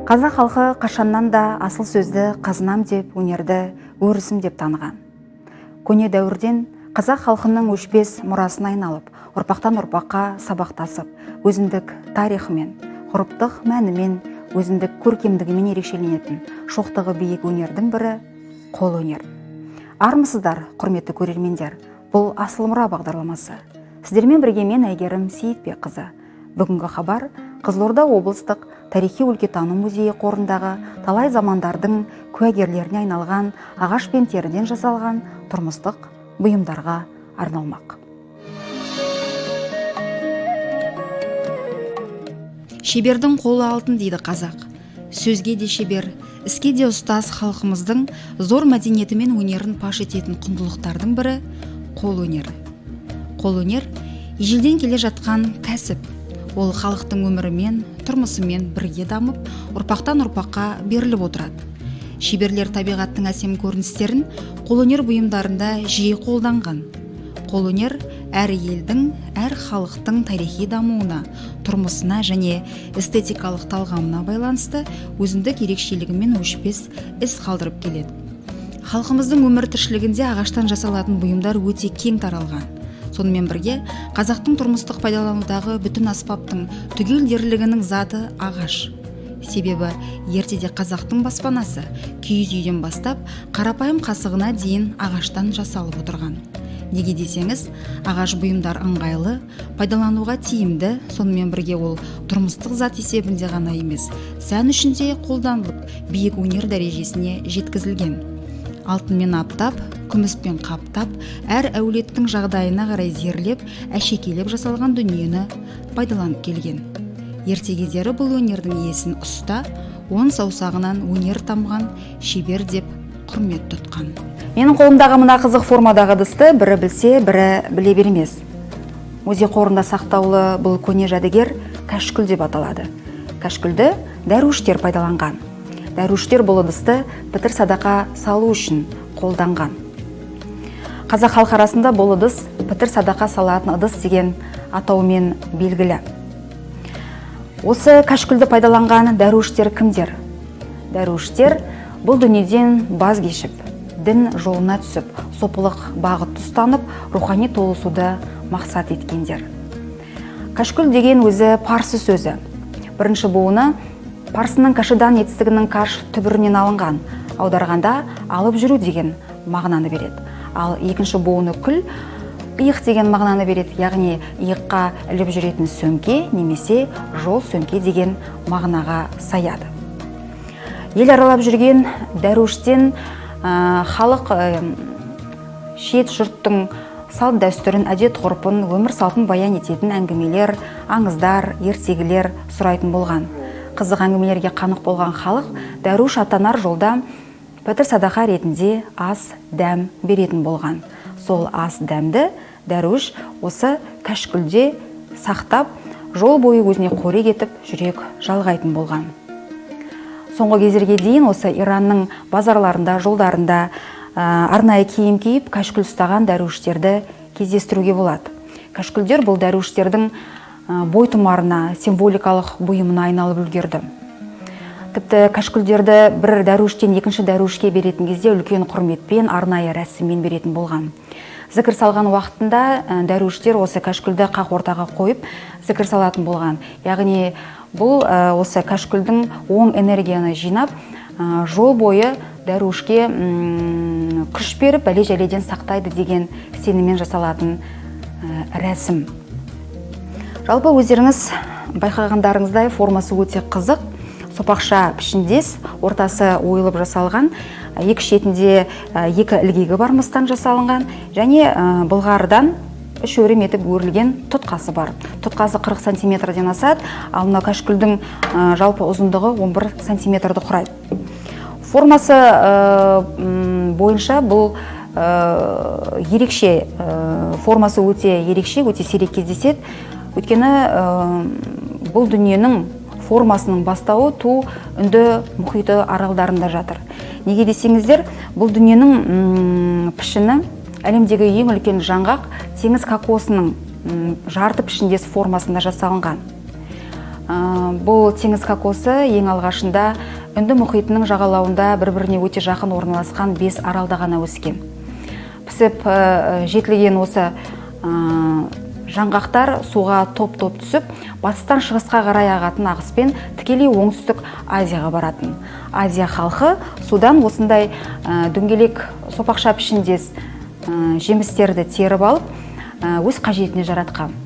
Қазақ халқы қашаннан да асыл сөзді қазынам деп, өнерді өрісім деп таныған. Көне дәуірден қазақ халқының өшпес мұрасын айналып, ұрпақтан ұрпаққа сабақтасып, өзіндік тарихымен, ғұрыптық мәнімен, өзіндік көркемдігімен ерекшеленетін шоқтығы биік өнердің бірі қол өнер. Армысыздар, құрметті көрермендер, бұл Асыл мұра бағдарламасы. Сіздермен бірге мен Әйгерім Сейітбекқызы. Бүгінгі хабар Қызылорда облыстық тарихи-өлкетану музейі қорындағы талай замандардың куәгерлеріне айналған ағаш пен теріден жасалған тұрмыстық бұйымдарға арналмақ. Шебердің қолы алтын дейді қазақ. Сөзге де шебер, іске де ұстаз халқымыздың зор мәдениеті мен өнерін паш ететін құндылықтардың бірі қол өнері. Қол өнер ежелден келе жатқан кәсіп. Ол халықтың өмірімен, тұрмысымен бірге дамып, ұрпақтан ұрпаққа беріліп отырады. Шеберлер табиғаттың әсем көріністерін қолөнер бұйымдарында жиі қолданған. Қолөнер әр елдің, әр халықтың тарихи дамуына, тұрмысына және эстетикалық талғамына байланысты өзіндік ерекшелігімен өшпес із қалдырып келеді. Халқымыздың өмір тіршілігінде ағаштан жасалатын бұйымдар өте кең таралған. Сонымен бірге, қазақтың тұрмыстық пайдаланудағы бүтін аспаптың түгел дерлігінің заты ағаш. Себебі ертеде қазақтың баспанасы киіз үйден бастап қарапайым қасығына дейін ағаштан жасалып отырған. Неге десеңіз, ағаш бұйымдар ыңғайлы, пайдалануға тиімді, сонымен бірге ол тұрмыстық зат есебінде ғана емес, сән үшін де қолданылып, биік өнер дәрежесіне жеткізілген. Алтынмен аптап, күміспен қаптап, әр әулеттің жағдайына қарай зерлеп, әшекейлеп жасалған дүниені пайдаланып келген. Ерте кездері бұл өнердің иесін ұста, он саусағынан өнер тамған шебер деп құрмет тұтқан. Менің қолымдағы мына қызық формадағы ыдысты бірі білсе, бірі біле бермес. Музей қорында сақтаулы бұл көне жәдігер кәшкүл деп аталады. Кәшкүлді дәруіштер пайдаланған. Дәруіштер бұл ыдысты пітір садақа салу үшін қолданған. Қазақ халқы арасында бұл ыдыс пітір садақа салатын ыдыс деген атаумен белгілі. Осы кәшкүлді пайдаланған дәруіштер кімдер? Дәруіштер бұл дүниеден баз кешіп, дін жолына түсіп, сопылық бағыт ұстанып, рухани толысуды мақсат еткендер. Кәшкүл деген өзі парсы сөзі. Бірінші буыны парсының кашыдан етістігінің каш түбірінен алынған, аударғанда алып жүру деген мағынаны береді. Ал екінші буыны күл, иық деген мағынаны береді, яғни иыққа іліп жүретін сөмке немесе жол сөмке деген мағынаға саяды. Ел аралап жүрген дәруіштен халық шет жұрттың салт дәстүрін, әдет ғұрпын, өмір салтын баян ететін әңгімелер, аңыздар, ертегілер сұрайтын болған. Қызық әңгімелерге қанық болған халық дәруіш атанар жолда пітір садақа ретінде ас, дәм беретін болған. Сол ас, дәмді дәруіш осы кәшкүлде сақтап, жол бойы өзіне қорек етіп, жүрек жалғайтын болған. Соңғы кездерге дейін осы Иранның базарларында, жолдарында арнайы киім киіп, кәшкүл ұстаған дәруіштерді кездестіруге болады. Кәшкүлдер бұл дәруіштердің бойтұмарына, символикалық бұйымына айналып үлгерді. Тіпті кәшкүлдерді бір дәруіштен екінші дәруішке беретін кезде үлкен құрметпен, арнайы рәсіммен беретін болған. Зікір салған уақытында дәруіштер осы кәшкүлді қақ ортаға қойып, зікір салатын болған. Яғни бұл осы кәшкүлдің оң энергияны жинап, жол бойы дәруішке күш беріп, бәле-жәледен сақтайды деген сеніммен жасалатын рәсім. Жалпы өздеріңіз байқағандарыңыздай формасы өте қызық, сопақша пішіндес, ортасы ойылып жасалған, екі шетінде екі ілгегі бар мыстан жасалынған және былғарыдан үш өрім етіп өрілген тұтқасы бар. Тұтқасы 40 сантиметрден асады, ал мына кәшкүлдің жалпы ұзындығы 11 сантиметрді құрайды. Формасы бойынша бұл ерекше, формасы өте ерекше, өте сирек кездеседі. Өйткені бұл дүниенің формасының бастауы Ту үнді мұхиты аралдарында жатыр. Неге десеңіздер, бұл дүниенің пішіні әлемдегі ең үлкен жаңғақ теңіз кокосының жарты пішіндес формасында жасалынған. Бұл теңіз кокосы ең алғашында Үнді мұхитының жағалауында бір-біріне өте жақын орналасқан 5 аралда ғана өскен. Пісіп жетілген осы жаңғақтар суға топ-топ түсіп, батыстан шығысқа қарай ағатын ағыспен тікелей оңтүстік Азияға баратын. Азия халқы судан осындай дөңгелек сопақша пішіндес жемістерді теріп алып, өз қажетіне жаратқан.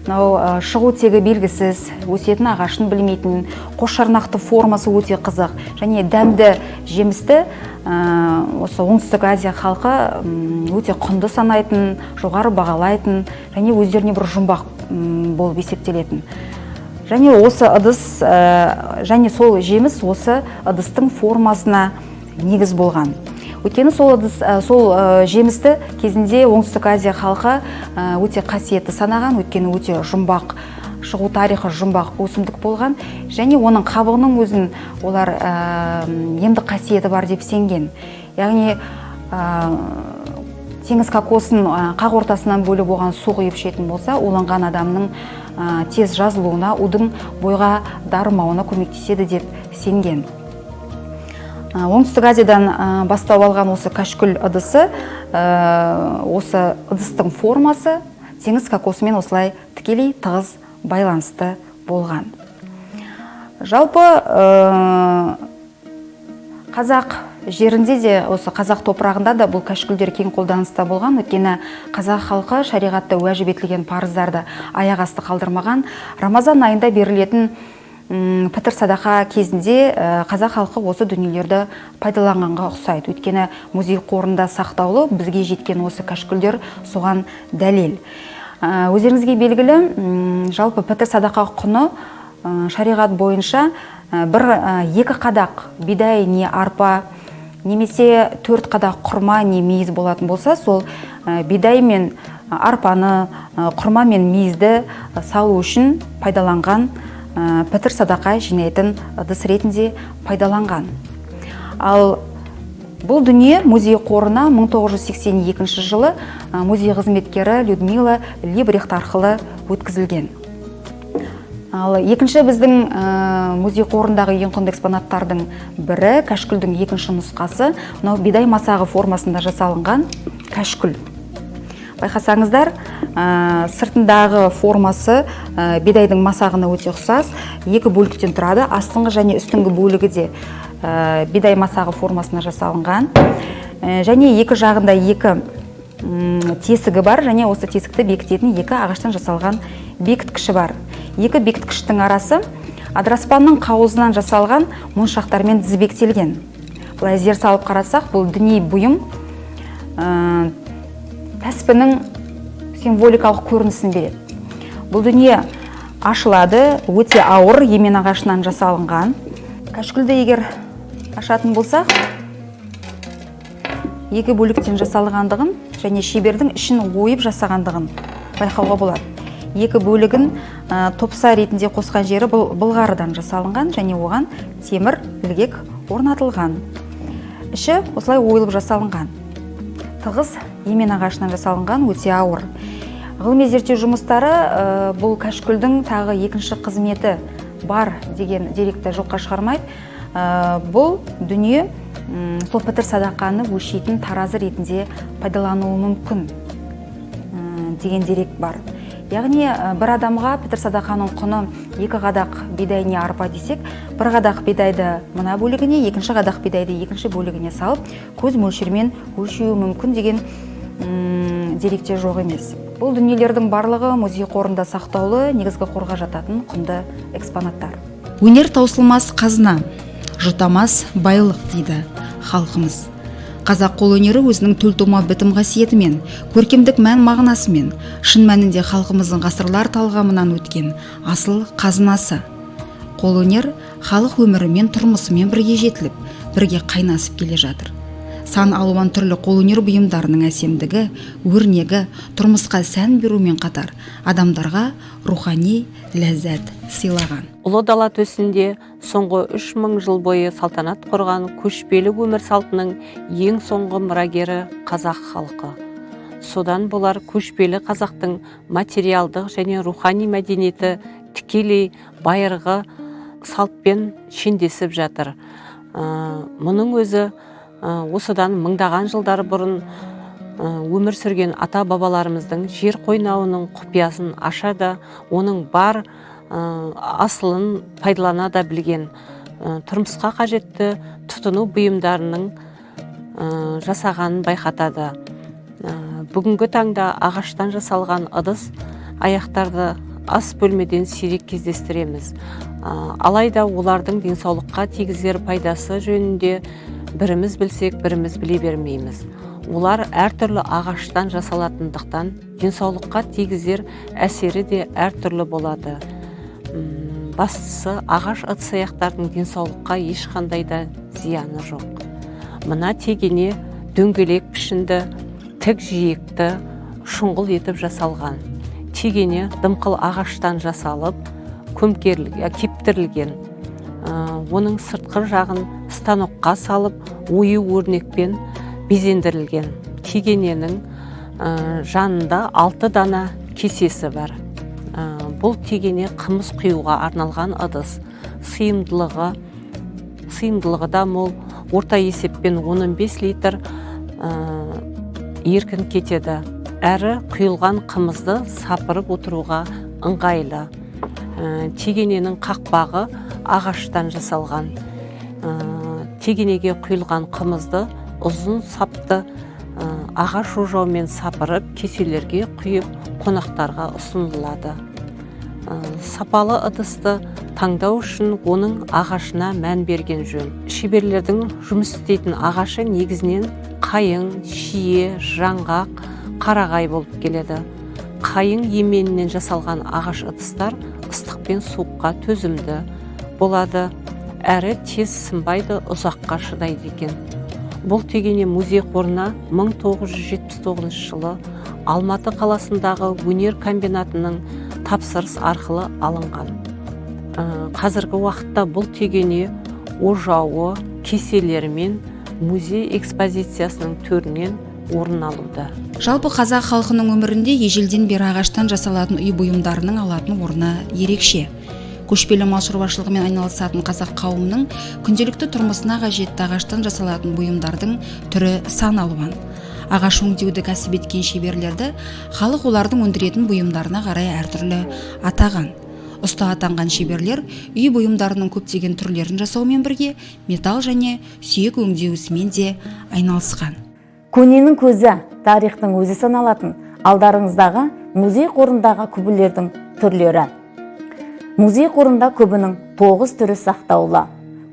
Шығу тегі белгісіз, өсетін ағашын білмейтін, қосшарнақты формасы өте қызық және дәмді жемісті осы оңтүстік Азия халқы өте құнды санайтын, жоғары бағалайтын және өздеріне бір жұмбақ болып есептелетін. Және осы ыдыс және сол жеміс осы ыдыстың формасына негіз болған. Өйткені сол жемісті кезінде оңтүстік Азия халқы өте қасиетті санаған, өйткені өте жұмбақ, шығу тарихы жұмбақ өсімдік болған, және оның қабығының өзін олар емдік қасиеті бар деп сенген. Яғни теңіз кокосын қақ ортасынан бөліп оған су құйып ішетін болса, уланған адамның тез жазылуына, удың бойға дарымауына көмектеседі деп сенген. Оңтүстік Азиядан бастау алған осы кәшкүл ыдысы, осы ыдыстың формасы теңіз кокосымен осылай тікелей тығыз байланысты болған. Жалпы қазақ жерінде де, осы қазақ топырағында да бұл кәшкүлдер кең қолданыста болған. Өйткені қазақ халқы шариғатта уәжіп етілген парыздарды аяқ асты қалдырмаған. Рамазан айында берілетін пітір садақа кезінде қазақ халқы осы дүниелерді пайдаланғанға ұқсайды. Өйткені музей қорында сақтаулы бізге жеткен осы кәшкүлдер соған дәлел. Өздеріңізге белгілі, жалпы пітір садақа құны шариғат бойынша екі қадақ бидай не арпа, немесе 4 қадақ құрма не мейіз болатын болса, сол бидай мен арпаны, құрма мен мейізді салу үшін пайдаланған пітір садақа жинайтын ыдыс ретінде пайдаланған. Ал бұл дүние музей қорына 1982 жылы музей қызметкері Людмила Либрехт арқылы өткізілген. Ал екінші біздің музей қорындағы ең құнды экспонаттардың бірі кәшкүлдің екінші нұсқасы, мынау бидай масағы формасында жасалынған кәшкүл. Байқасаңыздар, сыртындағы формасы бидайдың масағына өте ұқсас, екі бөліктен тұрады. Астыңғы және үстіңгі бөлігі де бидай масағы формасына жасалынған. Және екі жағында екі тесігі бар, және осы тесікті бекітетін екі ағаштан жасалған бекіткіші бар. Екі бекіткіштің арасы адыраспанның қауызынан жасалған моншақтармен тізбектелген. Бұлай зер салып қарасақ, бұл діни бұйым тәспінің символикалық көрінісін береді. Бұл дүние ашылады, өте ауыр емен ағашынан жасалынған. Кәшкүлді егер ашатын болсақ, екі бөліктен жасалғандығын және шебердің ішін ойып жасағандығын байқауға болады. Екі бөлігін топса ретінде қосқан жері былғарыдан жасалынған және оған темір ілгек орнатылған. Іші осылай ойылып жасалынған. Тығыз емен ағашынан жасалынған, өте ауыр. Ғылыми зерттеу жұмыстары бұл кәшкүлдің тағы екінші қызметі бар деген деректі жоққа шығармайды. Бұл дүние сол пітір садақаны өлшейтін таразы ретінде пайдалануы мүмкін деген дерек бар. Яғни бір адамға пітір садақаның құны 2 қадақ бидай не арпа десек, 1 қадақ бидайды мына бөлігіне, 2 қадақ бидайды екінші бөлігіне салып, көз мөлшермен өлшеуі мүмкін деген деректер жоқ емес. Бұл дүниелердің барлығы музей қорында сақтаулы, негізгі қорға жататын құнды экспонаттар. Өнер таусылмас қазына, жұтамас байлық дейді халқымыз. Қазақ қолөнері өзінің төлтума бітім қасиетімен, көркемдік мән мағынасымен, шын мәнінде халқымыздың ғасырлар талғамынан өткен асыл қазынасы. Қолөнер халық өмірімен, тұрмысымен бірге жетіліп, бірге қайнасып келе жатыр. Сан алуан түрлі қолөнер бұйымдарының әсемдігі, өрнегі, тұрмысқа сән берумен қатар адамдарға рухани ләззат сыйлаған. Ұлы дала төсінде соңғы 3000 жыл бойы салтанат құрған көшпелі өмір салтының ең соңғы мұрагері қазақ халқы. Содан болар көшпелі қазақтың материалдық және рухани мәдениеті тікелей байырғы салтпен шендесіп жатыр. Мұның өзі осыдан мыңдаған жылдар бұрын өмір сүрген ата бабаларымыздың жер қойнауының құпиясын аша да, оның бар асылын пайдалана да білген, тұрмысқа қажетті тұтыну бұйымдарының жасағанын байқатады. Бүгінгі таңда ағаштан жасалған ыдыс аяқтарды ас бөлмеден сирек кездестіреміз. Алайда олардың денсаулыққа тигізер пайдасы жөнінде біріміз білсек, біріміз біле бермейміз. Олар әртүрлі ағаштан жасалатындықтан денсаулыққа тигізер әсері де әртүрлі болады. Бастысы, ағаш ыдыс аяқтардың денсаулыққа ешқандай да зияны жоқ. Мына тегене дөңгелек пішінді, тік жиекті, шұңғыл етіп жасалған. Тегене дымқыл ағаштан жасалып, кептірілген. Оның сыртқы жағын станокқа салып, ою-өрнекпен безендірілген. Тегененің жанында 6 дана кесесі бар. Бұл тегене қымыз құюға арналған ыдыс. Сыйымдылығы да мол, орта есеппен 15 литр еркін кетеді. Әрі құйылған қымызды сапырып отыруға ыңғайлы. Тегененің қақпағы ағаштан жасалған. Тегенеге құйылған қымызды ұзын сапты ағаш ожаумен сапырып, кеселерге құйып, қонақтарға ұсынылады. Сапалы ыдысты таңдау үшін оның ағашына мән берген жөн. Шеберлердің жұмыс істейтін ағашы негізінен қайың, шие, жаңғақ, қарағай болып келеді. Қайың еменінен жасалған ағаш ыдыстар ыстық пен суыққа төзімді болады, әрі тез сынбайды, ұзаққа шыдайды екен. Бұл тегене музей қорына 1979 жылы Алматы қаласындағы өнер комбинатының тапсырыс арқылы алынған. Қазіргі уақытта бұл тегене ожауы, кеселерімен музей экспозициясының төрінен орын алуда. Жалпы қазақ халқының өмірінде ежелден бері ағаштан жасалатын үй бұйымдарының алатын орны ерекше. Көшпелі мал шаруашылығымен айналысатын қазақ қауымының күнделікті тұрмысына қажетті ағаштан жасалатын бұйымдардың түрі сан алуан. Ағаш өңдеуді кәсіп еткен шеберлерді халық олардың өндіретін бұйымдарына қарай әртүрлі атаған. Ұста атанған шеберлер үй бұйымдарының көптеген түрлерін жасаумен бірге металл және сүйек өңдеу ісімен де айналысқан. Көненің көзі, тарихтың өзі саналатын алдарыңыздағы музей қорындағы күбілердің түрлері. Музей қорында күбінің 9 түрі сақтаулы.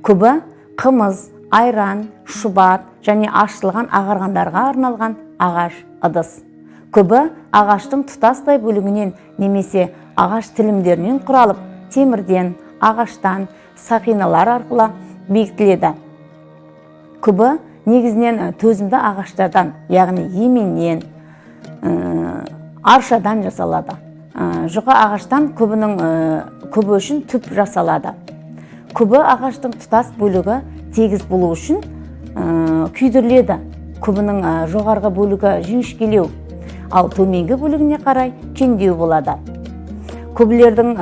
Күбі қымыз, айран, шұбат және ашылған ағарғандарға арналған ағаш ыдыс. Күбі ағаштың тұтастай бөлігінен немесе ағаш тілімдерінен құралып, темірден, ағаштан, сақиналар арқылы бекітіледі. Күбі негізінен төзімді ағаштардан, яғни еменнен, аршадан жасалады. Жұқа ағаштан күбі үшін түп жасалады. Күбі ағаштың тұтас бөлігі тегіс болу үшін күйдіріледі. Күбінің жоғарғы бөлігі жіңішкелеу, ал төменгі бөлігіне қарай кеңдеу болады. Күбілердің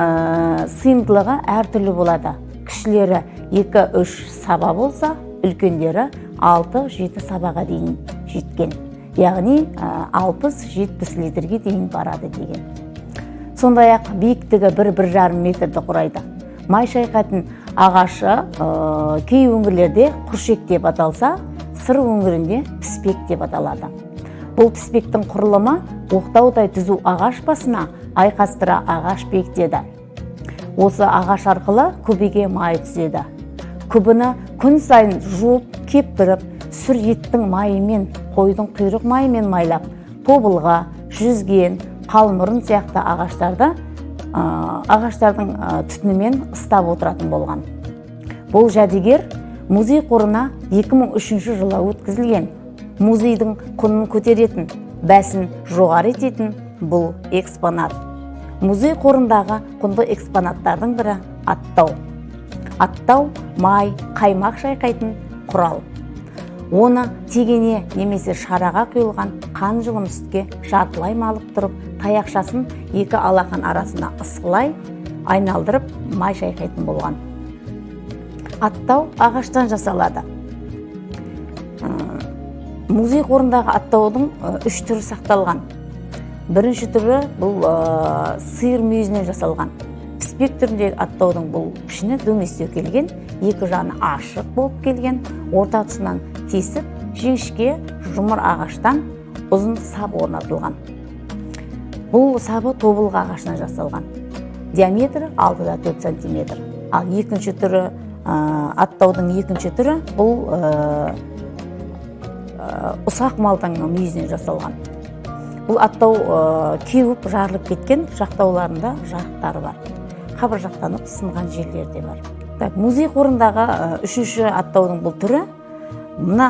сыйымдылығы әртүрлі болады. Кішілері 2-3 саба болса, үлкендері 6-7 сабаға дейін жеткен. Яғни 60-70 литрге дейін барады деген. Сондай-ақ биіктігі 1-1,5 метрді құрайды. Май шайқатын ағашы кей өңірлерде құршек деп аталса, сыр өңірінде піспек деп аталады. Бұл піспектің құрылымы оқтаудай түзу ағаш басына айқастыра ағаш бекітеді. Осы ағаш арқылы күбіге май түседі. Күбіні күн сайын жуып, кептіріп, сүр еттің майымен, қойдың құйрық майымен майлап, тобылға, жүзген, қалмұрын сияқты ағаштардың түтінімен ыстап отыратын болған. Бұл жәдігер музей қорына 2003 жылы өткізілген. Музейдің құнын көтеретін, бәсін жоғары ететін бұл экспонат. Музей қорындағы құнды экспонаттардың бірі аттау. Аттау май, қаймақ шайқайтын құрал. Оны тегене немесе шараға құйылған қан жылым сүтке жартылай малып тұрып, таяқшасын екі алақан арасына ысқылай, айналдырып май шайқайтын болған. Аттау ағаштан жасалады. Музей қорындағы аттаудың 3 түрі сақталған. Бірінші түрі бұл сиыр мүйізінен жасалған. Піспек түріндегі аттаудың бұл пішіні дөңестеу келген, екі жаны ашық болып келген, орта тұсынан тесіп, жіңішке жұмыр ағаштан ұзын сап орнатылған. Бұл сабы тобылғы ағашынан жасалған. Диаметрі 6-4 см. Ал екінші түрі, аттаудың екінші түрі бұл ұсақ малдың мүйізінен жасалған. Бұл аттау кеуіп жарылып кеткен жақтауларында жарықтары бар. Қабыр жақтанып сынған жерлер де бар. Музей қорындағы үшінші аттаудың бұл түрі, мына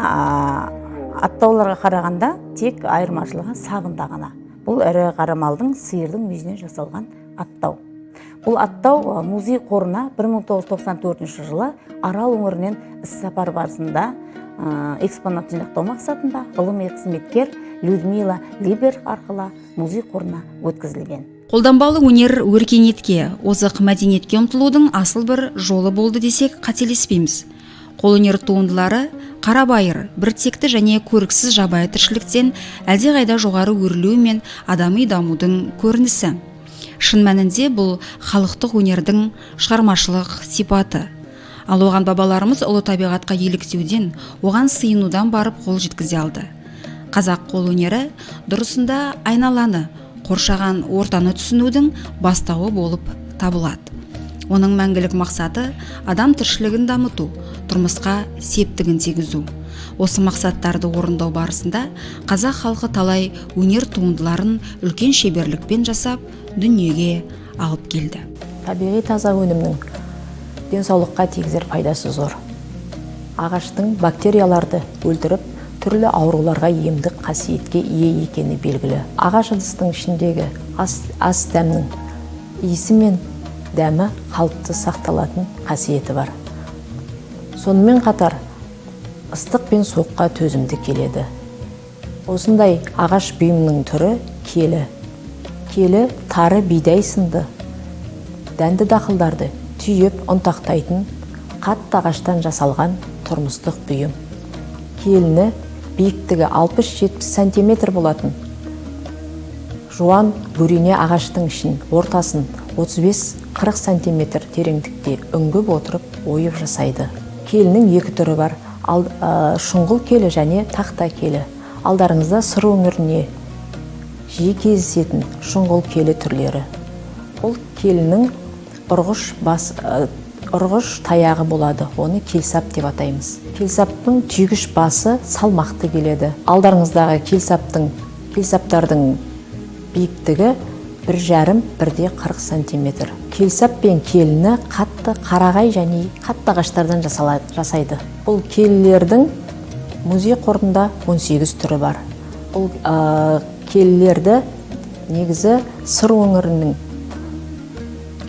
аттауларға қарағанда тек айырмашылығы сабында ғана. Бұл ірі қара малдың, сиырдың мүйізінен жасалған аттау. Бұл аттау музей қорына 1994 жылы Арал өңірінен іс-сапар барысында экспонат жинақтау мақсатында ғылыми қызметкер Людмила Либер арқылы музей қорына өткізілген. Қолданбалы өнер өркениетке, озық мәдениетке ұмтылудың асыл бір жолы болды десек қателеспейміз. Қолөнер туындылары қарабайыр, біртекті және көріксіз жабайы тіршіліктен әлдеқайда жоғары өрлеу мен адами дамудың көрінісі. Шын мәнінде бұл халықтық өнердің шығармашылық сипаты. Ал оған бабаларымыз ұлы табиғатқа еліктеуден, оған сыйынудан барып қол жеткізе алды. Қазақ қолөнері дұрысында айналаны, қоршаған ортаны түсінудің бастауы болып табылады. Оның мәңгілік мақсаты адам тіршілігін дамыту, тұрмысқа септігін тигізу. Осы мақсаттарды орындау барысында қазақ халқы талай өнер туындыларын үлкен шеберлікпен жасап, дүниеге алып келді. Табиғи таза өнімнің денсаулыққа тигізер пайдасы зор. Ағаштың бактерияларды өлтіріп, түрлі ауруларға емдік қасиетке ие екені белгілі. Ағаш ыдыстың ішіндегі ас дәмнің иісі мен дәмі қалыпты сақталатын қасиеті бар. Сонымен қатар ыстық пен суыққа төзімді келеді. Осындай ағаш бұйымның түрі келі. Келі тары бидай сынды дәнді дақылдарды түйіп ұнтақтайтын қатты ағаштан жасалған тұрмыстық бұйым. Келіні биіктігі 60-70 см болатын жуан бөрене ағаштың ішін ортасын 35-40 см тереңдікте үңгіп отырып ойып жасайды. Келінің екі түрі бар, шұңғыл келі және тақта келі. Алдарыңызда сыр өңіріне жиі кездесетін шұңғыл келі түрлері. Бұл келінің ұрғыш таяғы болады, оны келсап деп атаймыз. Келсаптың түйгіш басы салмақты келеді. Алдарыңыздағы келсаптардың биіктігі 1,5-1,40 см. Келсап пен келіні қатты қарағай және қатты ағаштардан жасайды. Бұл келілердің музей қорында 18 түрі бар. Бұл келілерді негізі сыр өңірінің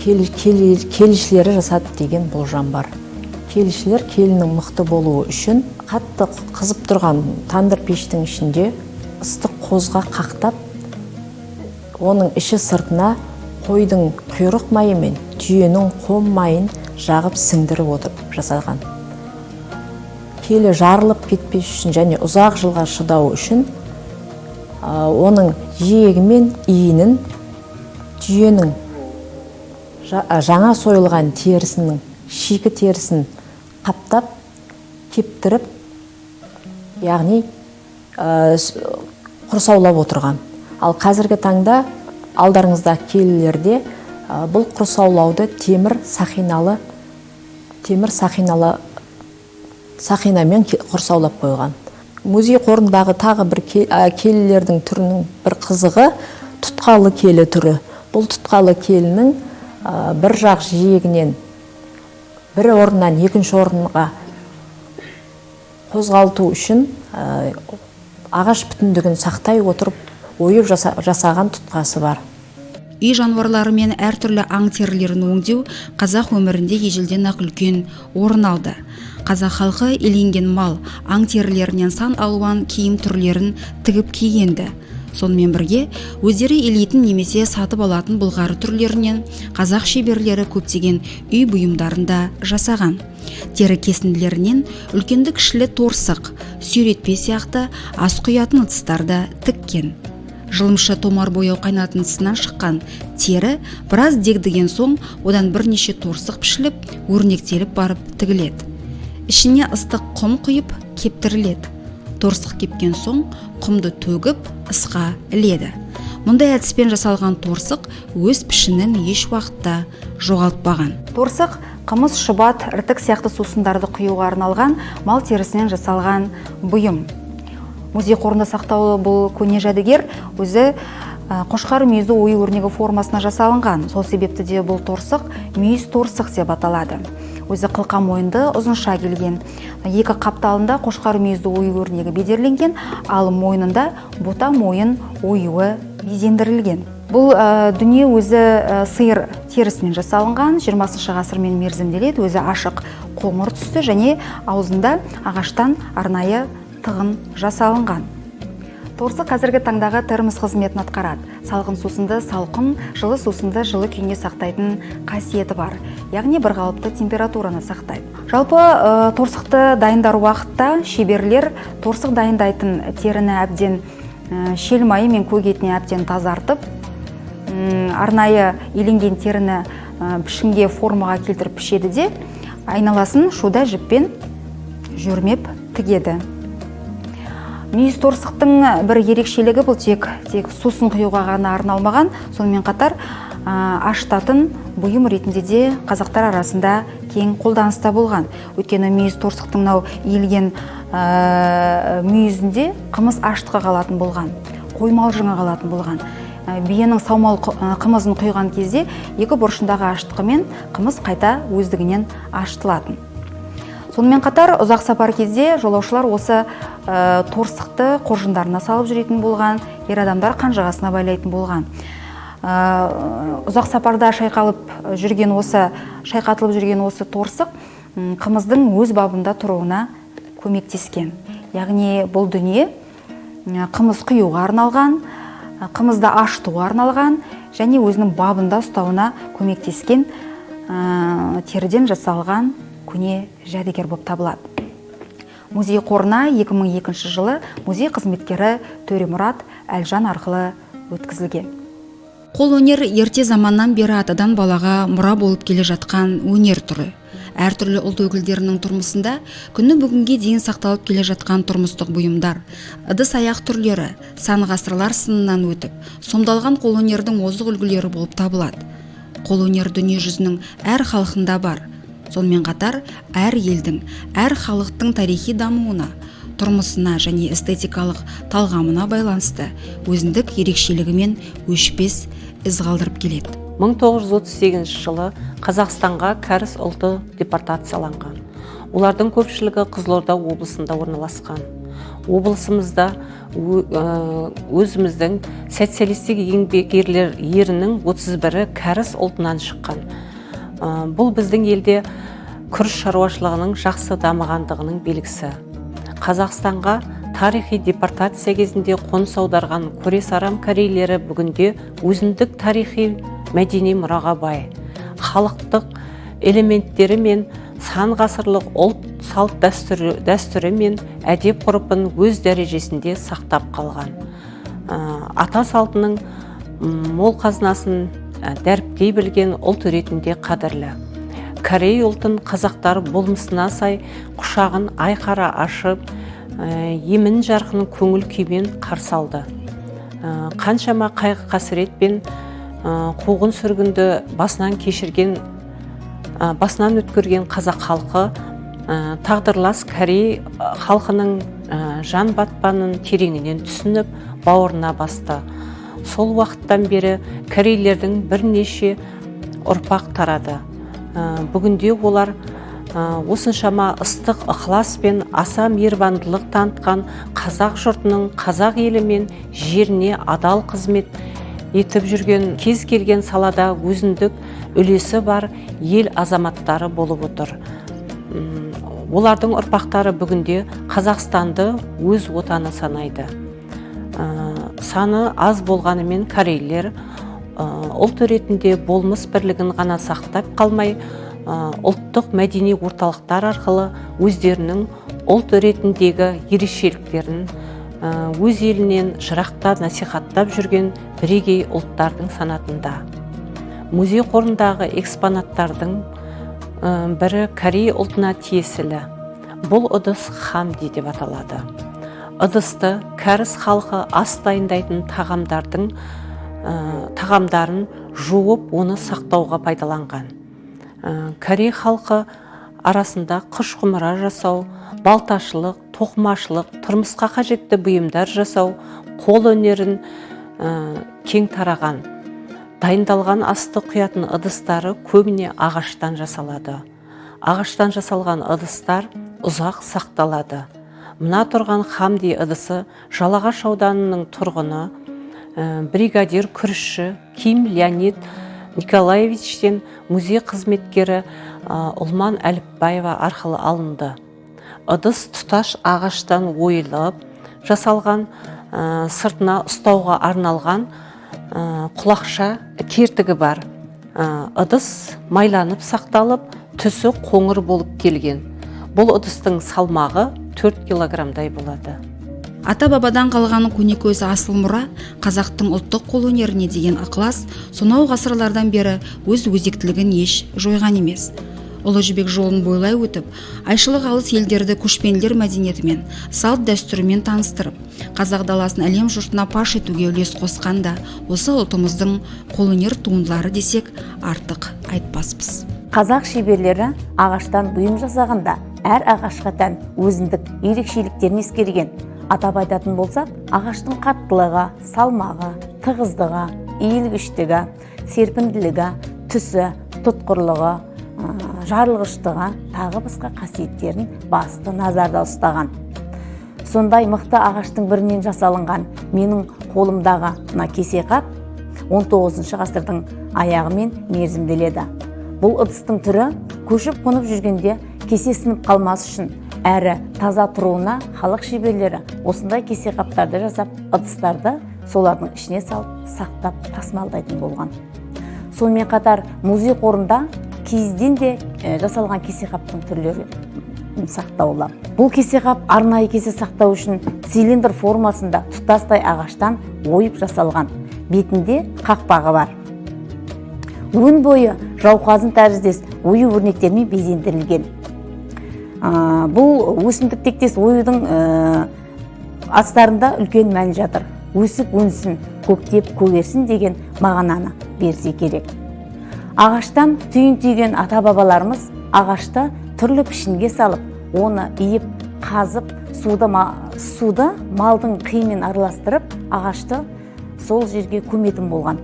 келішілері жасады деген болжам бар. Келішілер келінің мықты болуы үшін қатты қызып тұрған тандыр пештің ішінде ыстық қозға қақтап, оның іші сыртына қойдың құйрық майы мен түйенің қом майын жағып сіңдіріп отырып жасаған. Келі жарылып кетпес үшін және ұзақ жылға шыдау үшін оның жиегі мен иінін түйенің жаңа сойылған терісінің шикі терісін қаптап, кептіріп, яғни құрсаулап отырған. Ал қазіргі таңда алдарыңызда келілерде бұл құрсаулауды темір сақинамен құрсаулап қойған. Музей қорындағы тағы бір келілердің түрінің бір қызығы тұтқалы келі түрі. Бұл тұтқалы келінің бір жақ жиегінен бір орыннан екінші орынға қозғалту үшін ағаш бүтіндігін сақтай отырып ойып жасаған тұтқасы бар. Үй жануарлары мен әртүрлі аң терілерін өңдеу қазақ өмірінде ежелден-ақ үлкен орын алды. Қазақ халқы иленген мал, аң терілерінен сан алуан киім түрлерін тігіп кигенді. Сонымен бірге өздері илейтін немесе сатып алатын былғары түрлерінен қазақ шеберлері көптеген үй бұйымдарын да жасаған. Тері кесінділерінен үлкенді кішілі торсық, сүйретпе сияқты ас құятын ыдыстарды тіккен. Жылымшы томар бояу қайнатындысынан шыққан тері біраз дегдіген соң одан бірнеше торсық пішіліп, өрнектеліп барып тігіледі. Ішіне ыстық құм құйып кептіріледі. Торсық кепкен соң құмды төгіп ысқа іледі. Мұндай әдіспен жасалған торсық өз пішінін еш уақытта жоғалтпаған. Торсық қымыз, шұбат, іртік сияқты сусындарды құюға арналған мал терісінен жасалған бұйым. Музей қорында сақтаулы бұл көне жәдігер өзі қошқар мүйізді ою-өрнегі формасына жасалынған. Сол себепті де бұл торсық мүйіз торсық деп аталады. Өзі қылқа мойынды, ұзынша келген. Екі қапталында қошқар мүйізді ою-өрнегі бедерленген, ал мойнында бота мойын оюы безендірілген. Бұл дүние өзі сиыр терісінен жасалынған, 20 ғасырмен мерзімделеді. Өзі ашық қоңыр түсті және аузында ағаштан арнайы тығын жасалынған. Торсық қазіргі таңдағы термос қызметін атқарады. Салқын сусынды салқын, жылы сусынды жылы күйінде сақтайтын қасиеті бар. Яғни бір қалыпты температураны сақтайды. Жалпы торсықты дайындар уақытта шеберлер торсық дайындайтын теріні әбден шел майы мен көк етіне әбден тазартып, арнайы иленген теріні пішінге формаға келтіріп пішеді де, айналасын шуда жіппен жүрмеп тігеді. Мүйіз торсықтың бір ерекшелігі бұл тек сусын құюға ғана арналмаған, сонымен қатар ашытатын бұйым ретінде де қазақтар арасында кең қолданыста болған. Өйткені мүйіз торсықтың мынау иілген мүйізінде қымыз аштыққа қалатын болған, қоймал жыңа қалатын болған. Биенің саумал қымызын құйған кезде екі бұрышындағы аштықымен қымыз қайта өздігінен ашытылатын. Сонымен қатар ұзақ сапар кезде жолаушылар осы торсықты қоржындарына салып жүретін болған, ер адамдар қанжығасына байлайтын болған. Ұзақ сапарда шайқатылып жүрген осы торсық қымыздың өз бабында тұруына көмектескен. Яғни бұл дүние қымыз құюға арналған, қымызды ашытуға арналған және өзінің бабында ұстауына көмектескен теріден жасалған көне жәдігер болып табылады. Музей қорына 2002 жылы музей қызметкері Төремұрат Әлжан арқылы өткізілген. Қол өнер ерте заманнан бері атадан балаға мұра болып келе жатқан өнер түрі. Әртүрлі ұлт өкілдерінің тұрмысында күні бүгінге дейін сақталып келе жатқан тұрмыстық бұйымдар, ыдыс-аяқ түрлері сан ғасырлар сынынан өтіп, сомдалған қол өнердің озық үлгілері болып табылады. Қол өнер дүние жүзінің әр халқында бар. Сонымен қатар әр елдің, әр халықтың тарихи дамуына, тұрмысына және эстетикалық талғамына байланысты өзіндік ерекшелігімен өшпес із қалдырып келеді. 1938 жылы Қазақстанға кәріс ұлты депортацияланған. Олардың көпшілігі Қызылорда облысында орналасқан. Облысымызда өзіміздің социалистік еңбек ерінің 31-і кәріс ұлтынан шыққан. Бұл біздің елде күріш шаруашылығының жақсы дамығандығының белгісі. Қазақстанға тарихи депортация кезінде қоныс аударған көрес-арам корейлері бүгінде өзіндік тарихи мәдени мұраға бай. Халықтық элементтері мен сан ғасырлық ұлт салт дәстүрі мен әдеп ғұрпын өз дәрежесінде сақтап қалған. Ата салтының мол қазынасын дәріптей білген ұлт ретінде қадірлі. Корей ұлтын қазақтар болмысына сай құшағын айқара ашып, емін жарқын көңіл күймен қарсы алды. Қаншама қайғы қасіретпен қуғын сүргінді басынан өткерген қазақ халқы тағдырлас Корей халқының жан батпанын тереңінен түсініп, бауырына басты. Сол уақыттан бері корейлердің бірнеше ұрпақ тарады. Бүгінде олар осыншама ыстық ықылас пен аса мейірбандылық танытқан қазақ жұртының қазақ елі мен жеріне адал қызмет етіп жүрген кез келген салада өзіндік үлесі бар ел азаматтары болып отыр. Олардың ұрпақтары бүгінде Қазақстанды өз отаны санайды. саны аз болғанымен корейлер ұлт ретінде болмыс бірлігін ғана сақтап қалмай, ұлттық мәдени орталықтар арқылы өздерінің ұлт ретіндегі ерекшеліктерін өз елінен жырақта насихаттап жүрген бірегей ұлттардың санатында. Музей қорындағы экспонаттардың бірі Корей ұлтына тиесілі. Бұл ыдыс хамди деп аталады. Ыдысты кәріс халқы ас дайындайтын тағамдарын жуып, оны сақтауға пайдаланған. Корей халқы арасында қыш құмыра жасау, балташылық, тоқымашылық, тұрмысқа қажетті бұйымдар жасау, қол өнерін кең тараған. Дайындалған асты құятын ыдыстары көбіне ағаштан жасалады. Ағаштан жасалған ыдыстар ұзақ сақталады. Мына тұрған хамди ыдысы Жалағаш ауданының тұрғыны бригадир күрішші Ким Леонид Николаевичтен музей қызметкері Ұлман Әліпбаева арқылы алынды. Ыдыс тұташ ағаштан ойылып жасалған, сыртына ұстауға арналған құлақша кертігі бар. Ыдыс майланып сақталып, түсі қоңыр болып келген. Бұл ыдыстың салмағы 4 килограммдай болады. Ата-бабадан қалған көнекөз асыл мұра қазақтың ұлттық қолөнеріне деген ықылас сонау ғасырлардан бері өз өзектілігін еш жойған емес. Ұлы жібек жолын бойлай өтіп, айшылық алыс елдерді көшпенділер мәдениетімен, салт дәстүрімен таныстырып, қазақ даласын әлем жұртына паш етуге үлес қосқанда, осы ұлтымыздың қолөнер туындылары десек, артық айтпаспыз. Қазақ шеберлері ағаштан бұйым жасағанда әр ағашқа тән өзіндік ерекшеліктерін ескерген. Атап айтатын болсақ, ағаштың қаттылығы, салмағы, тығыздығы, иілгіштігі, серпінділігі, түсі, тұтқырлығы, жарылғыштығы, тағы басқа қасиеттерін басты назарда ұстаған. Сондай мықты ағаштың бірінен жасалынған менің қолымдағы кесе қап 19 ғасырдың аяғымен мерзімделеді. Бұл ыдыстың түрі көшіп қонып жүргенде кесе сынып қалмас үшін әрі таза тұруына халық шеберлері осындай кесе қаптарды жасап, ыдыстарды солардың ішіне салып, сақтап тасымалдайтын болған. Сонымен қатар музей қорында киізден де жасалған кесе қаптың түрлері сақтаулы. Бұл кесе қап арнайы кесе сақтау үшін цилиндр формасында тұтастай ағаштан ойып жасалған. Бетінде қақпағы бар. Өн бойы жауқазын тәріздес ою өрнектермен безендірілген. Бұл өсімдік тектес оюдың астарында үлкен мән жатыр. Өсіп өнсін, көктеп көгерсін деген мағынаны берсе керек. Ағаштан түйін түйген ата-бабаларымыз ағашты түрлі пішінге салып, оны иіп, қазып, суды малдың қиымен араластырып, ағашты сол жерге көметін болған.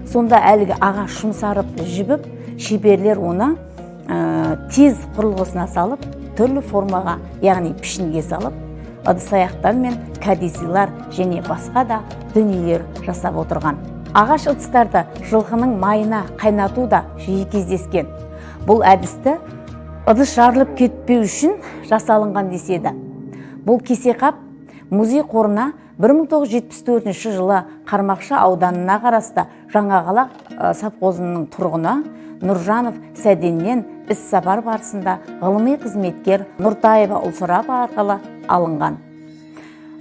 Сонда әлгі ағаш жұмсарып, жібіп, шеберлер оны тез құрылғысына салып, түрлі формаға, яғни пішінге салып, ыдыс-аяқтар мен кәдесыйлар және басқа да дүниелер жасап отырған. Ағаш ыдыстарды жылқының майына қайнату да жиі кездескен. Бұл әдісті ыдыс жарылып кетпеу үшін жасалынған деседі. Бұл кесе қап музей қорына 1974 жылы Қармақшы ауданына қарасты Жаңақала совхозының тұрғыны Нұржанов Сәденнен іс-сапар барысында ғылыми қызметкер Нұртаева Ұлсырапова арқылы алынған.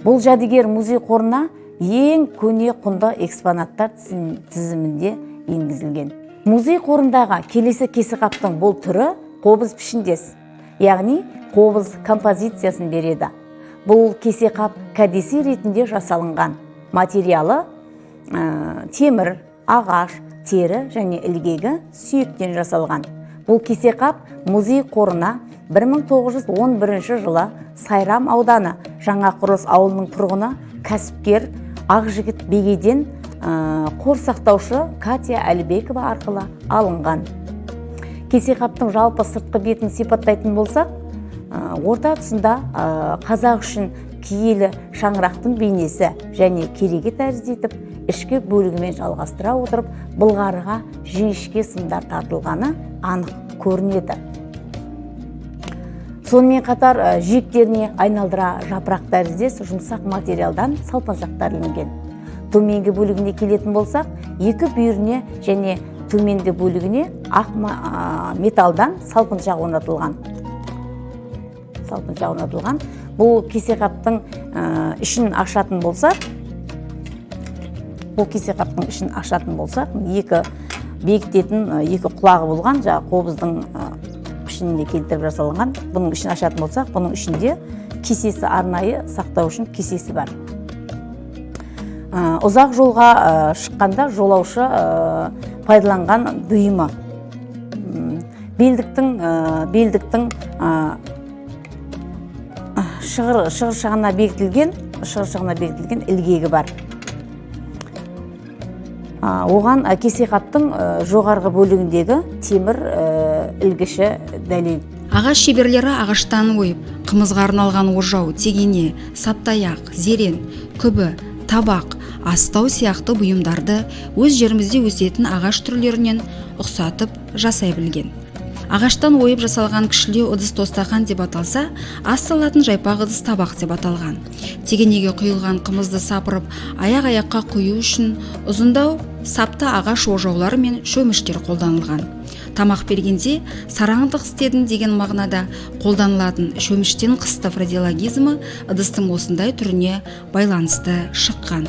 Бұл жәдігер музей қорына ең көне құнды экспонаттар тізімінде енгізілген. Музей қорындағы келесі кесе қаптың бұл түрі қобыз пішіндес, яғни қобыз композициясын береді. Бұл кесе қап кәдесі ретінде жасалынған. Материалы темір, ағаш, тері және ілгегі сүйектен жасалған. Бұл кесе қап музей қорына 1911 жылы Сайрам ауданы Жаңақұрылыс ауылының тұрғыны кәсіпкер Ақжігіт Бегеден қор сақтаушы Катя Әлібекова арқылы алынған. Кесе қаптың жалпы сыртқы бетін сипаттайтын болсақ, орта тұсында қазақ үшін киелі шаңырақтың бейнесі және кереге тәрізді етіп, ішкі бөлігімен жалғастыра отырып, былғарыға жіңішке сымдар тартылғаны анық көрінеді. Сонымен қатар жиектеріне айналдыра жапырақ тәріздес жұмсақ материалдан салпыншақтар ілінген. төменгі бөлігіне келетін болсақ, екі бүйіріне және төменгі бөлігіне ақ металдан салпыншақ орнатылған. Бұл кесеқаптың ішін ашатын болсақ, екі бекітетін екі құлағы болған, қобыздың пішініне келтіріп жасалған. Бұның ішін ашатын болсақ, бұның ішінде кесесі, арнайы сақтау үшін кесесі бар. Ұзақ жолға шыққанда жолаушы пайдаланған бұйымы. Белдіктің шығыршығына бекітілген ілгегі бар. Оған кесеқаптың жоғарғы бөлігіндегі темір ілгіші дәлел. Ағаш шеберлері ағаштан ойып, қымызға арналған ожау, тегене, саптаяқ, зерен, күбі, табақ, астау сияқты бұйымдарды өз жерімізде өсетін ағаш түрлерінен ұқсатып жасай білген. Ағаштан ойып жасалған кішілеу ыдыс тостақан деп аталса, ас салатын жайпақ ыдыс табақ деп аталған. Тегенеге құйылған қымызды сапырып, аяқ-аяққа құю үшін ұзындау сапты ағаш ожаулары мен шөміштер қолданылған. Тамақ бергенде сараңдық істедім деген мағынада қолданылатын шөміштен қысты фразеологизмі ыдыстың осындай түріне байланысты шыққан.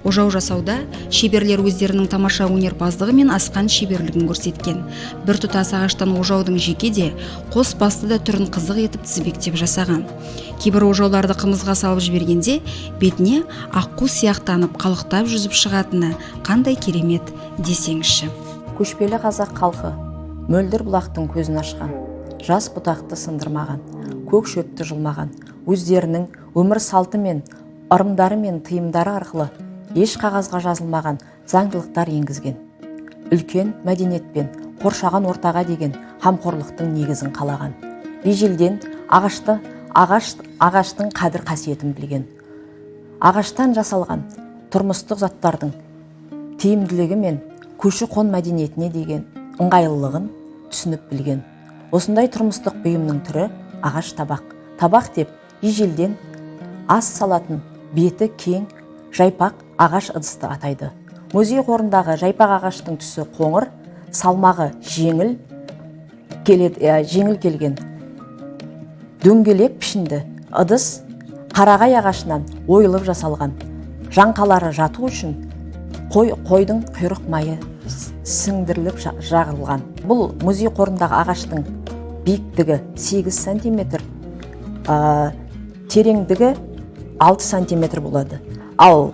Ожау жасауда шеберлер өздерінің тамаша өнерпаздығы мен асқан шеберлігін көрсеткен. Бір тұтас ағаштан ожаудың жеке де, қос басты да түрін қызық етіп тізбектеп жасаған. Кейбір ожауларды қымызға салып жібергенде бетіне аққу сияқтанып қалықтап жүзіп шығатыны қандай керемет десеңізші. Көшпелі қазақ халқы мөлдір бұлақтың көзін ашқан, жас бұтақты сындырмаған, көк шөпті жұлмаған, өздерінің өмір салты мен ырымдары мен тыйымдары арқылы еш қағазға жазылмаған заңдылықтар енгізген. Үлкен мәдениетпен қоршаған ортаға деген қамқорлықтың негізін қалаған. Ежелден ағаштың қадір қасиетін білген. Ағаштан жасалған тұрмыстық заттардың тиімділігі мен көші-қон мәдениетіне деген ыңғайлылығын түсініп білген. Осындай тұрмыстық бұйымның түрі ағаш табақ. Табақ деп ежелден ас салатын беті кең жайпақ ағаш ыдысты атайды. Музей қорындағы жайпақ ағаштың түсі қоңыр, салмағы жеңіл келген дөңгелек пішінді ыдыс қарағай ағашынан ойылып жасалған. Жаңқалары жату үшін қойдың құйрық майы сіңдіріліп жағылған. Бұл музей қорындағы ағаштың биіктігі 8 сантиметр, тереңдігі 6 сантиметр болады. Ал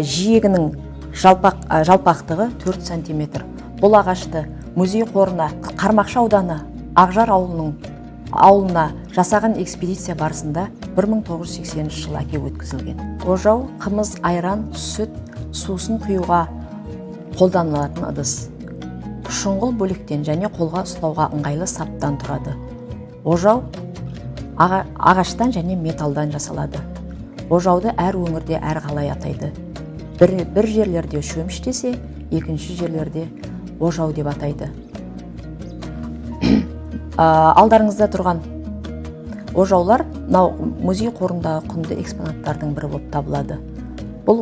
жиегінің жалпақтығы 4 сантиметр. Бұл ағашты музей қорына Қармақшы ауданы Ақжар ауылына жасаған экспедиция барысында 1980 жылы әкеп өткізілген. Ожау қымыз, айран, сүт, сусын құюға қолданылатын ыдыс. Шұңғыл бөліктен және қолға ұстауға ыңғайлы саптан тұрады. Ожау ағаштан және металдан жасалады. Ожауды әр өңірде әр қалай атайды. Бір жерлерде шөміш десе, екінші жерлерде ожау деп атайды. Алдарыңызда тұрған ожаулар музей қорындағы құнды экспонаттардың бірі болып табылады. Бұл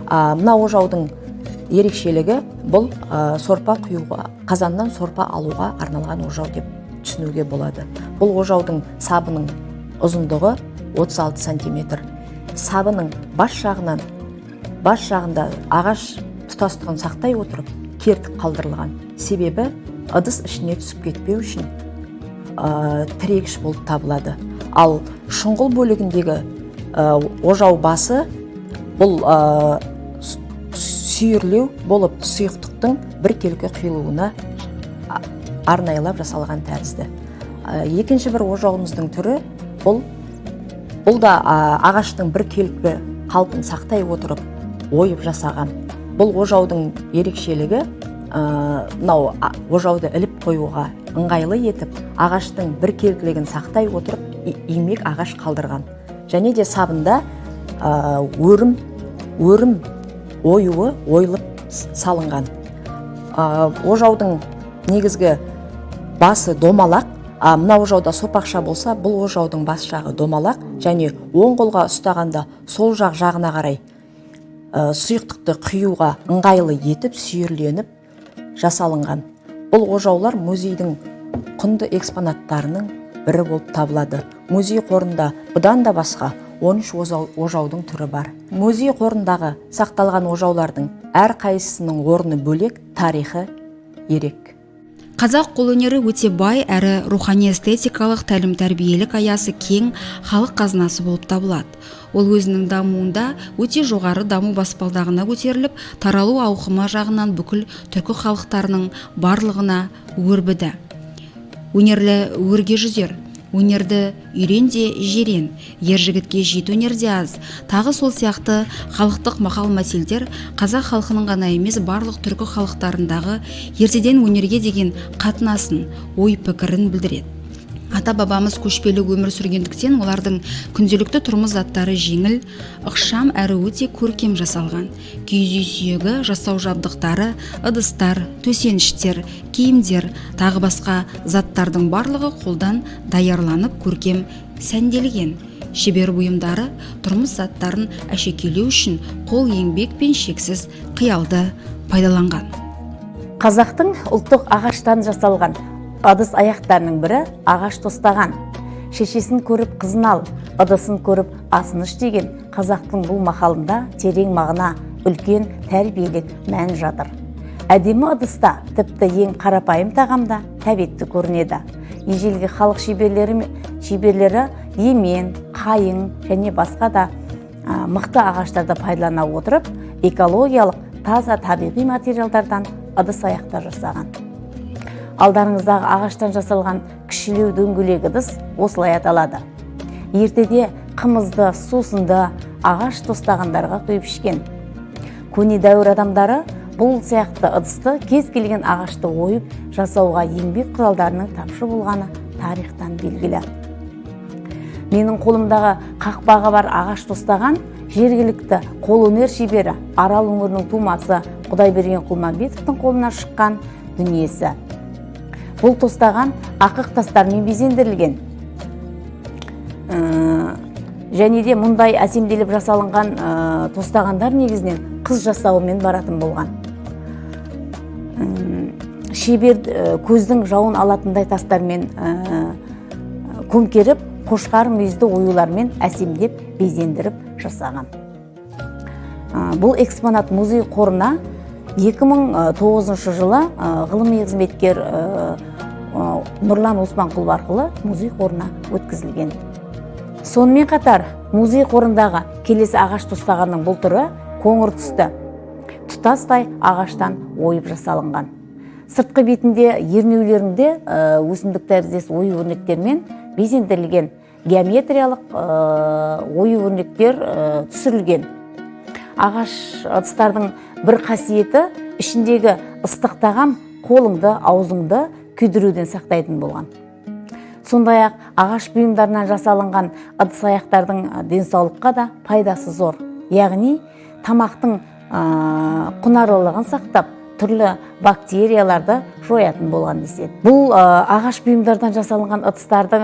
мына ожаудың ерекшелігі бұл сорпа құюға, қазаннан сорпа алуға арналған ожау деп түсінуге болады. Бұл ожаудың сабының ұзындығы 36 сантиметр. Сабының бас жағында ағаш тұтастығын сақтай отырып кертік қалдырылған. Себебі ыдыс ішіне түсіп кетпеу үшін тірегіш болып табылады. Ал шұңғыл бөлігіндегі ожау басы бұл сүйірлеу болып сұйықтықтың біркелкі құйылуына арнайлап жасалған тәрізді. Екінші бір ожауымыздың түрі бұл да ағаштың біркелкі қалпын сақтай отырып ойып жасаған. Бұл ожаудың ерекшелігі ожауды іліп қоюға ыңғайлы етіп, ағаштың біркелкілігін сақтай отырып имек ағаш қалдырған. Және де сабында өрім оюы ойылып салынған. Ожаудың негізгі басы домалақ. Мына ожауда сопақша болса, бұл ожаудың бас жағы домалақ, және оң қолға ұстағанда сол жағына қарай сұйықтықты құюға ыңғайлы етіп сүйірленіп жасалынған. Бұл ожаулар музейдің құнды экспонаттарының бірі болып табылады. Музей қорында бұдан да басқа 13 ожаудың түрі бар. Музей қорындағы сақталған ожаулардың әр қайсысының орны бөлек, тарихы ерек. Қазақ қолөнері өте бай әрі рухани эстетикалық тәлім-тәрбиелік аясы кең халық қазынасы болып табылады. Ол өзінің дамуында өте жоғары даму баспалдағына көтеріліп, таралу ауқымы жағынан бүкіл түркі халықтарының барлығына өрбіді. Өнерлі өрге жүзер, өнерді үйрен де жерен, ер жігітке жет өнерде аз. Тағы сол сияқты халықтық мақал-мәтелдер қазақ халқының ғана емес барлық түркі халықтарындағы ертеден өнерге деген қатынасын, ой-пікірін білдіреді. Ата-бабамыз көшпелі өмір сүргендіктен олардың күнделікті тұрмыс заттары жеңіл, ықшам әрі өте көркем жасалған. Киіз үй сүйегі, жасау жабдықтары, ыдыстар, төсеніштер, киімдер, тағы басқа заттардың барлығы қолдан даярланып көркем сәнделген. Шебер бұйымдары тұрмыс заттарын әшекейлеу үшін қол еңбек пен шексіз қиялды пайдаланған. Қазақтың ұлттық ағаштан жасалған ыдыс аяқтарының бірі ағаш тостаған. Шешесін көріп қызын ал, ыдысын көріп асын іш деген қазақтың бұл мақалында терең мағына, үлкен тәрбиелік мән жатыр. Әдемі ыдыста, тіпті ең қарапайым тағамда тәбетті көрінеді. Ежелгі халық шеберлері емен, қайың және басқа да мықты ағаштарды пайдалана отырып, экологиялық таза табиғи материалдардан ыдыс аяқтар жасаған. Алдарыңыздағы ағаштан жасалған кішілеу дөңгелек ыдыс осылай аталады. Ертеде қымызды, сусынды ағаш тостағандарға құйып ішкен. Көне дәуір адамдары бұл сияқты ыдысты кез келген ағашты ойып жасауға еңбек құралдарының тапшы болғаны тарихтан белгілі. Менің қолымдағы қақпағы бар ағаш тостаған жергілікті қолөнер шебері Арал өңірінің тумасы Құдайберген Құлманбетовтың қолынан шыққан дүниесі. Бұл тостаған ақық тастармен безендірілген. Және де мұндай әсемделіп жасалынған тостағандар негізінен қыз жасауымен баратын болған. Шебер көздің жауын алатындай тастармен көмкеріп, қошқар мүйізді оюлармен әсемдеп безендіріп жасаған. Бұл экспонат музей қорына 2009 жылы ғылыми қызметкер Нұрлан Османқұлов арқылы музей қорына өткізілген. Сонымен қатар музей қорындағы келесі ағаш тостағанның бұл түрі қоңыр түсті, тұтастай ағаштан ойып жасалынған. Сыртқы бетінде ернеулерінде өсімдік тәріздес ою өрнектермен безендірілген геометриялық ою өрнектер түсірілген. Ағаш ыдыстардың бір қасиеті ішіндегі ыстық тағам қолыңды, аузыңды күйдіруден сақтайтын болған. Сондай-ақ ағаш бұйымдарынан жасалынған ыдыс аяқтардың денсаулыққа да пайдасы зор. Яғни тамақтың құнарлылығын сақтап, түрлі бактерияларды жоятын болған деседі. Бұл ағаш бұйымдардан жасалынған ыдыстарды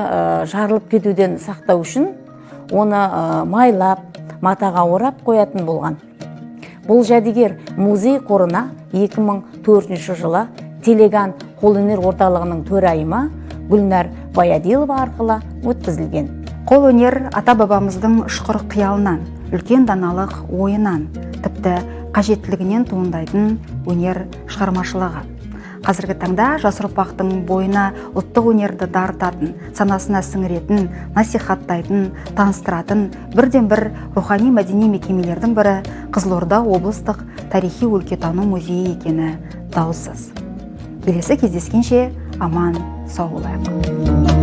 жарылып кетуден сақтау үшін оны майлап, матаға орап қоятын болған. Бұл жәдігер музей қорына 2004 жылы Телеган қолөнер орталығының төрайымы Гүлнар Баядилова арқылы өткізілген. Қолөнер ата-бабамыздың ұшқыр қиялынан, үлкен даналық ойынан, тіпті қажеттілігінен туындайтын өнер шығармашылығы. Қазіргі таңда жас ұрпақтың бойына ұлттық өнерді дарытатын, санасына сіңіретін, насихаттайтын, таныстыратын бірден бір рухани мәдени мекемелердің бірі Қызылорда облыстық тарихи өлкетану музейі екені даусыз. Келесі кездескенше аман сау болайық.